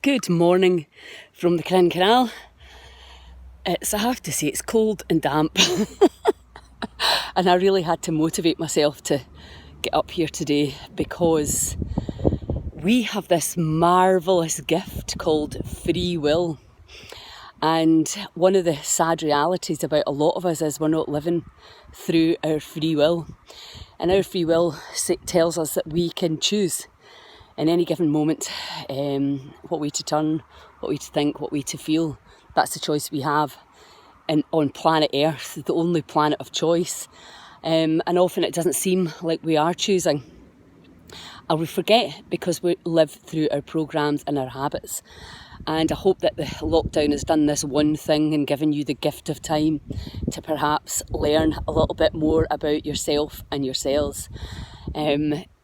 Good morning from the Craic canal. I have to say, it's cold and damp and I really had to motivate myself to get up here today because we have this marvellous gift called free will. And one of the sad realities about a lot of us is we're not living through our free will. And our free will tells us that we can choose in any given moment what way to turn, what way to think, what way to feel. That's the choice we have. And on planet Earth, the only planet of choice. And often it doesn't seem like we are choosing. And we forget because we live through our programmes and our habits. And I hope that the lockdown has done this one thing and given you the gift of time to perhaps learn a little bit more about yourself and your cells.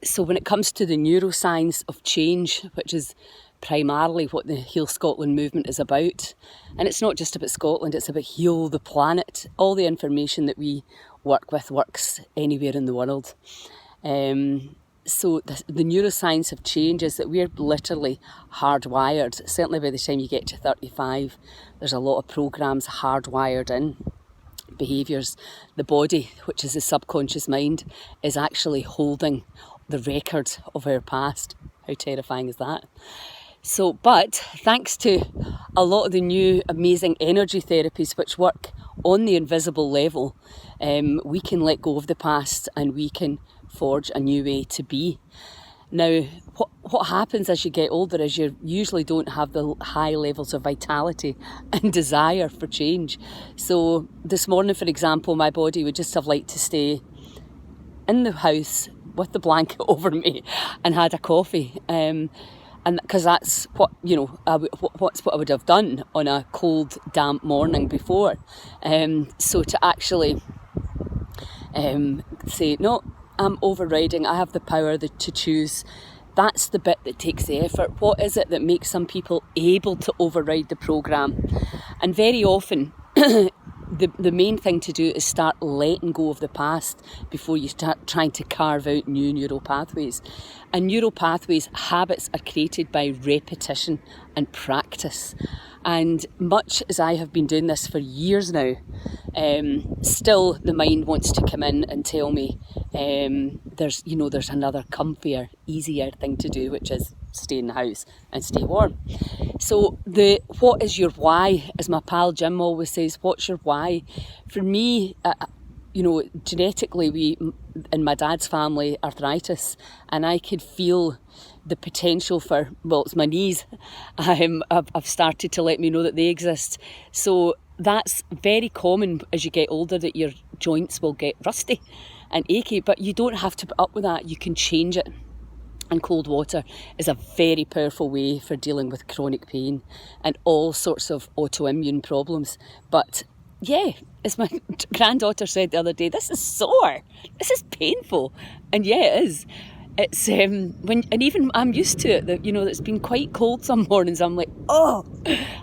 So when it comes to the neuroscience of change, which is primarily what the Heal Scotland movement is about, and it's not just about Scotland, it's about heal the planet. All the information that we work with works anywhere in the world. So the neuroscience of change is that we're literally hardwired. Certainly by the time you get to 35, there's a lot of programs hardwired in. Behaviours. The body, which is the subconscious mind, is actually holding the record of our past. How terrifying is that? So, but thanks to a lot of the new amazing energy therapies which work on the invisible level, we can let go of the past and we can forge a new way to be. Now, what happens as you get older is you usually don't have the high levels of vitality and desire for change. So this morning, for example, my body would just have liked to stay in the house with the blanket over me and had a coffee. And because that's what, what's what I would have done on a cold, damp morning before. So to actually say, no, I'm overriding, I have the power to choose. That's the bit that takes the effort. What is it that makes some people able to override the programme? And very often, the main thing to do is start letting go of the past before you start trying to carve out new neural pathways. And neural pathways, habits are created by repetition and practice. And much as I have been doing this for years now, still the mind wants to come in and tell me there's another comfier, easier thing to do, which is stay in the house and stay warm. So what is your why? As my pal Jim always says, what's your why? For me, genetically, we in my dad's family, arthritis, and I could feel the potential for, it's my knees. I've started to let me know that they exist. So that's very common as you get older, that your joints will get rusty and achy, but you don't have to put up with that. You can change it. And cold water is a very powerful way for dealing with chronic pain and all sorts of autoimmune problems. But yeah, as my granddaughter said the other day, this is sore, this is painful. And yeah, it is. It's and even I'm used to it, that it's been quite cold some mornings. I'm like,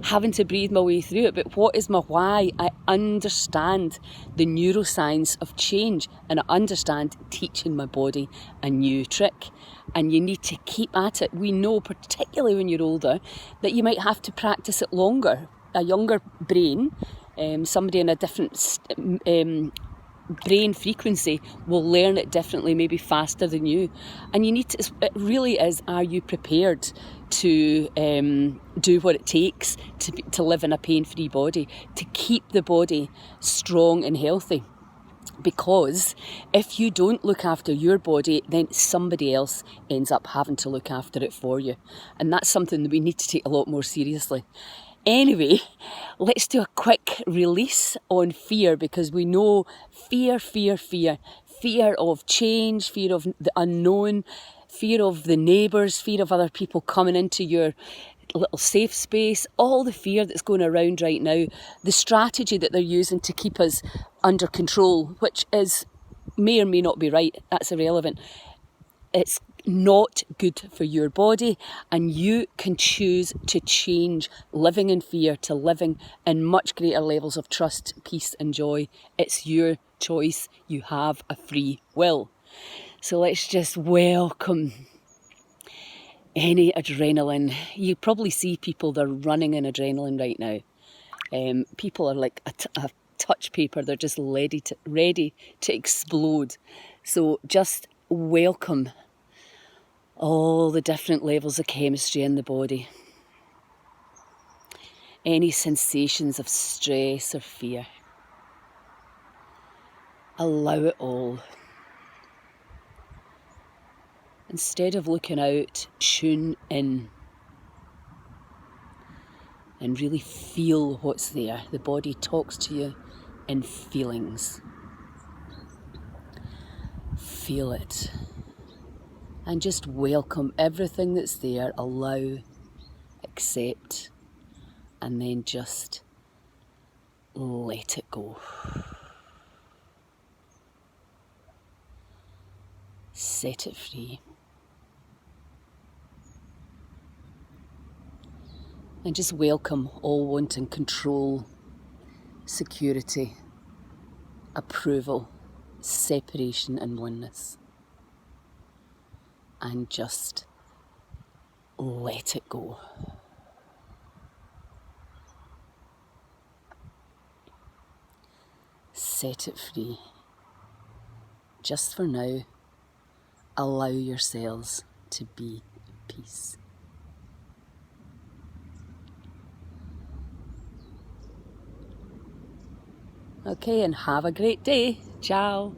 having to breathe my way through it. But what is my why? I understand the neuroscience of change, and I understand teaching my body a new trick. And you need to keep at it. We know, particularly when you're older, that you might have to practice it longer. A younger brain, somebody in a different brain frequency will learn it differently, maybe faster than you. And you need to, it really is, are you prepared to do what it takes to live in a pain-free body, to keep the body strong and healthy? Because if you don't look after your body, then somebody else ends up having to look after it for you. And that's something that we need to take a lot more seriously. Anyway, let's do a quick release on fear, because we know fear of change, fear of the unknown, fear of the neighbours, fear of other people coming into your little safe space, all the fear that's going around right now, the strategy that they're using to keep us under control, which may or may not be right, that's irrelevant. It's not good for your body, and you can choose to change living in fear to living in much greater levels of trust, peace and joy. It's your choice. You have a free will. So let's just welcome any adrenaline. You probably see people, they're running in adrenaline right now. People are like a touch paper, they're just ready to explode. So just welcome all the different levels of chemistry in the body. Any sensations of stress or fear. Allow it all. Instead of looking out, tune in and really feel what's there. The body talks to you in feelings. Feel it. And just welcome everything that's there. Allow, accept, and then just let it go. Set it free. And just welcome all wanting control, security, approval, separation and oneness. And just let it go. Set it free. Just for now, allow yourselves to be at peace. Okay, and have a great day. Ciao.